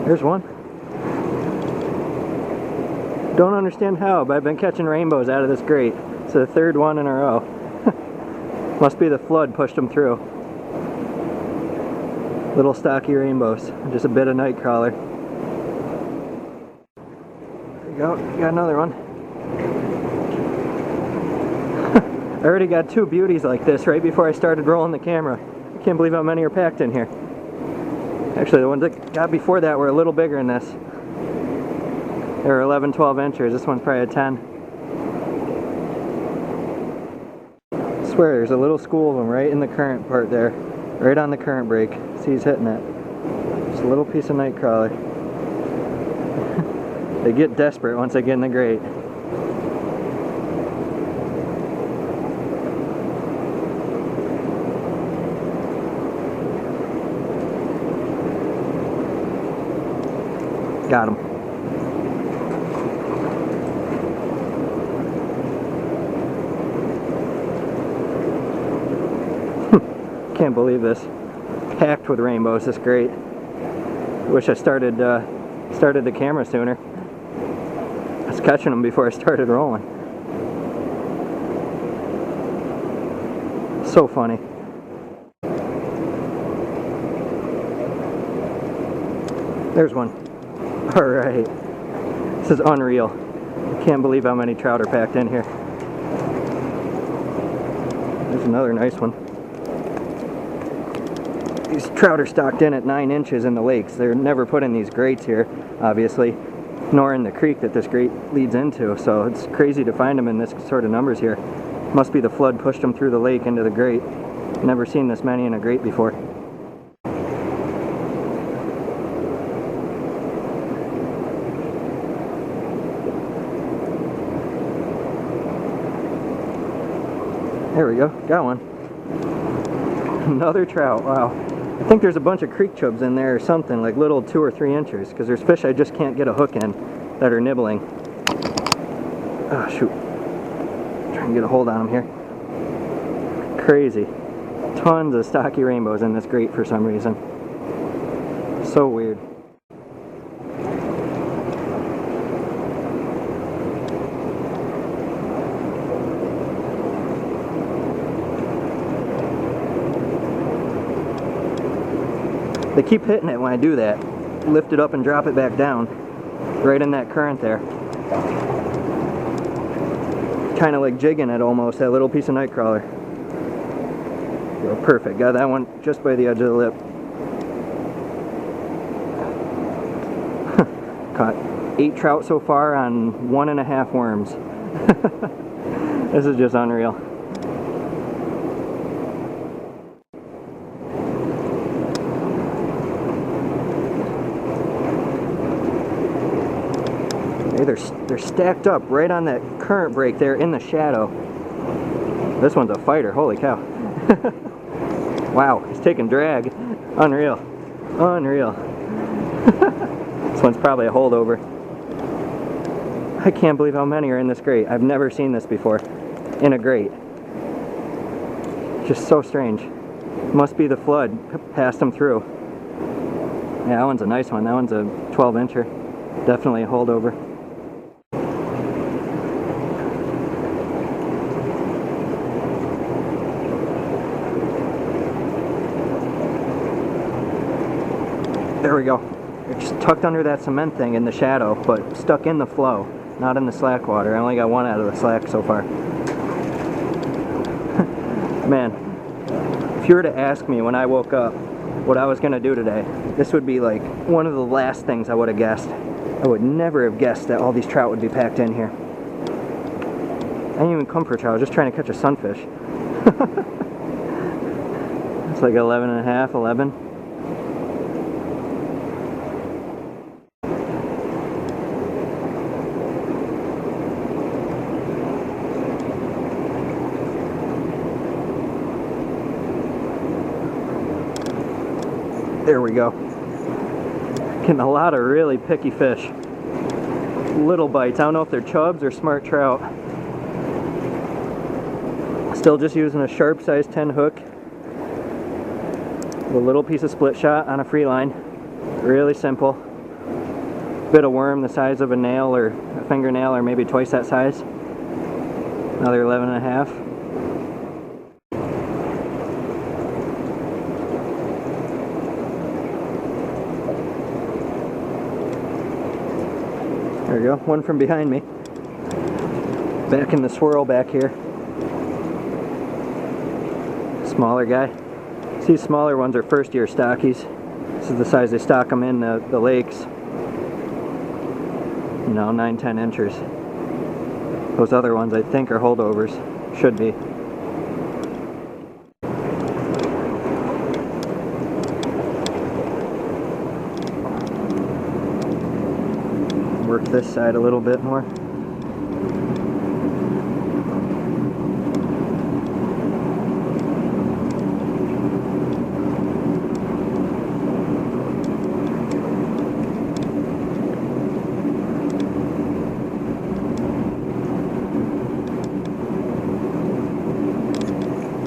There's one. Don't understand how, but I've been catching rainbows out of this grate. It's the third one in a row. Must be the flood pushed them through. Little stocky rainbows. Just a bit of night crawler. There you go. Got another one. I already got two beauties like this right before I started rolling the camera. I can't believe how many are packed in here. Actually, the ones that got before that were a little bigger than this. They were 11, 12 inches. This one's probably a 10. I swear, there's a little school of them right in the current part there. Right on the current break. See, he's hitting it. Just a little piece of night crawler. They get desperate once they get in the grate. Got him. Can't believe this. Packed with rainbows, this grate. Wish I started the camera sooner. I was catching them before I started rolling. So funny. There's one. Alright. This is unreal. Can't believe how many trout are packed in here. There's another nice one. These trout are stocked in at 9 inches in the lakes. They're never put in these grates here, obviously, nor in the creek that this grate leads into, so it's crazy to find them in this sort of numbers here. Must be the flood pushed them through the lake into the grate. Never seen this many in a grate before. There we go, got one. Another trout, wow. I think there's a bunch of creek chubs in there or something, like little 2 or 3 inches, because there's fish I just can't get a hook in that are nibbling. Oh shoot. Try and get a hold on them here. Crazy. Tons of stocky rainbows in this grate for some reason. So weird. They keep hitting it when I do that. Lift it up and drop it back down. Right in that current there. Kind of like jigging it almost, that little piece of night crawler. Go, perfect. Got that one just by the edge of the lip. Caught 8 trout so far on 1.5 worms. This is just unreal. They're stacked up right on that current break there in the shadow. This one's a fighter, holy cow. Wow, he's taking drag. Unreal. Unreal. This one's probably a holdover. I can't believe how many are in this grate. I've never seen this before. In a grate. Just so strange. Must be the flood passed them through. Yeah, that one's a nice one. That one's a 12-incher. Definitely a holdover. There we go. They're just tucked under that cement thing in the shadow, but stuck in the flow, not in the slack water. I only got one out of the slack so far. Man, if you were to ask me when I woke up what I was going to do today, this would be like one of the last things I would have guessed. I would never have guessed that all these trout would be packed in here. I didn't even come for trout, I was just trying to catch a sunfish. It's like 11.5, 11. There we go. Getting a lot of really picky fish. Little bites. I don't know if they're chubs or smart trout. Still just using a sharp size 10 hook. With a little piece of split shot on a free line. Really simple. bit of worm the size of a nail or a fingernail, or maybe twice that size. Another 11.5. There we go, one from behind me. Back in the swirl back here. Smaller guy. These smaller ones are first year stockies. This is the size they stock them in the lakes. You know, 9-10 inches. Those other ones I think are holdovers. Should be. Work this side a little bit more.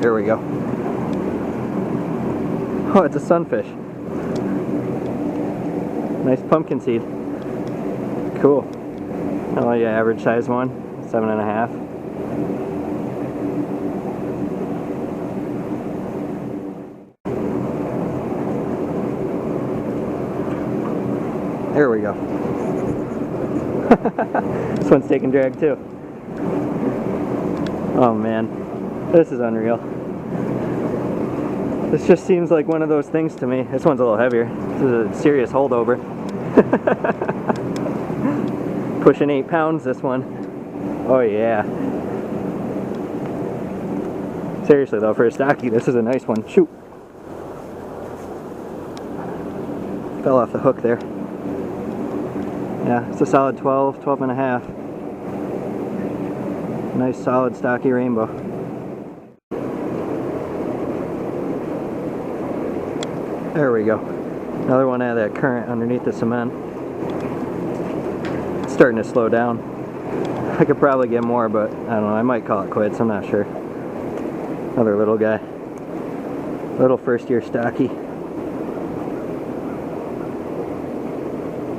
There we go. Oh, it's a sunfish. Nice pumpkin seed. Cool. Oh yeah, average size one, 7.5. There we go. This one's taking drag too. Oh man, this is unreal. This just seems like one of those things to me. This one's a little heavier. This is a serious holdover. Pushing 8 pounds, this one. Oh yeah. Seriously though, for a stocky, this is a nice one. Shoot. Fell off the hook there. Yeah, it's a solid 12, 12.5. Nice solid stocky rainbow. There we go. Another one out of that current underneath the cement. It's starting to slow down. I could probably get more, but I don't know. I might call it quits. I'm not sure. Another little guy. Little first year stocky.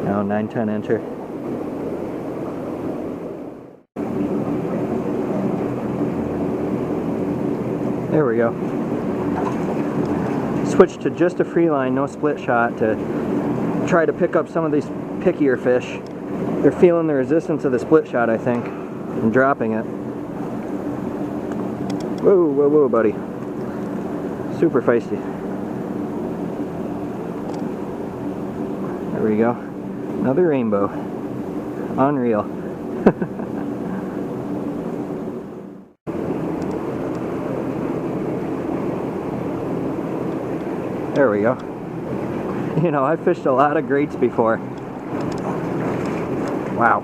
Now 9-10 incher. There we go. Switched to just a free line, no split shot, to try to pick up some of these pickier fish. They're feeling the resistance of the split shot, I think, and dropping it. Whoa, whoa, whoa, buddy. Super feisty. There we go. Another rainbow. Unreal. There we go. You know, I fished a lot of grates before. Wow.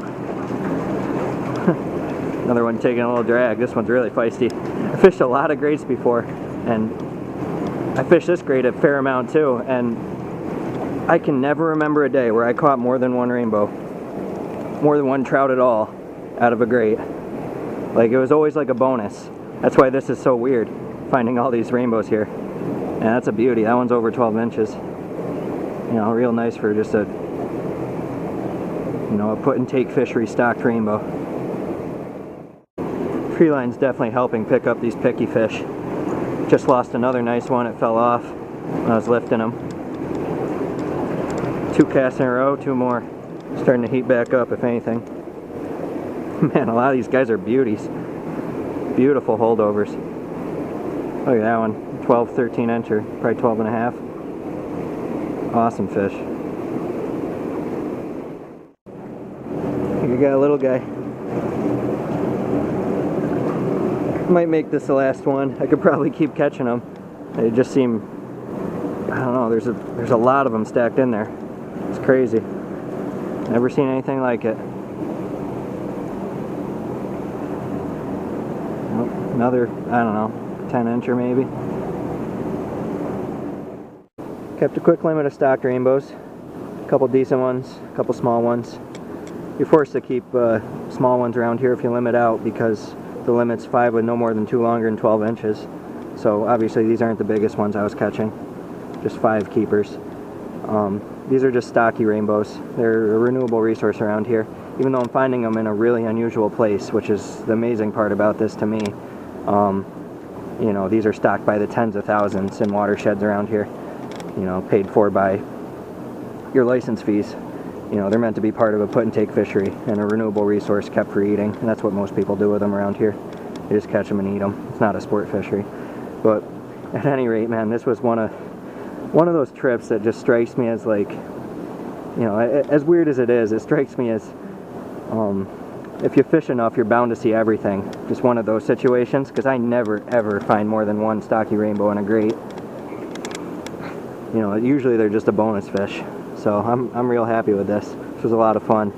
Another one taking a little drag. This one's really feisty. I fished a lot of grates before, and I fished this grate a fair amount too, and I can never remember a day where I caught more than one rainbow. More than one trout at all out of a grate. Like, it was always like a bonus. That's why this is so weird, finding all these rainbows here. And that's a beauty. That one's over 12 inches. You know, real nice for just a, you know, a put and take fishery stocked rainbow. Free line's definitely helping pick up these picky fish. Just lost another nice one. It fell off when I was lifting them. 2 casts in a row, 2 more. Starting to heat back up, if anything. Man, a lot of these guys are beauties. Beautiful holdovers. Look at that one. 12, 13 incher, probably 12.5. Awesome fish. I think I got a little guy. Might make this the last one. I could probably keep catching them. They just seem, I don't know, there's a lot of them stacked in there. It's crazy. Never seen anything like it. Nope. Another, I don't know, 10 incher maybe. Kept a quick limit of stocked rainbows. A couple decent ones, a couple small ones. You're forced to keep small ones around here if you limit out, because the limit's 5 with no more than 2 longer than 12 inches. So obviously these aren't the biggest ones I was catching. Just 5 keepers. These are just stocky rainbows. They're a renewable resource around here, even though I'm finding them in a really unusual place, which is the amazing part about this to me. You know, these are stocked by the tens of thousands in watersheds around here, you know, paid for by your license fees. You know, they're meant to be part of a put and take fishery and a renewable resource kept for eating, and that's what most people do with them around here. They just catch them and eat them. It's not a sport fishery. But at any rate, man, this was one of those trips that just strikes me as, like, you know, as weird as it is, it strikes me as, if you fish enough, you're bound to see everything. Just one of those situations, because I never, ever find more than one stocky rainbow in a grate. You know, usually they're just a bonus fish. So I'm real happy with this. This was a lot of fun.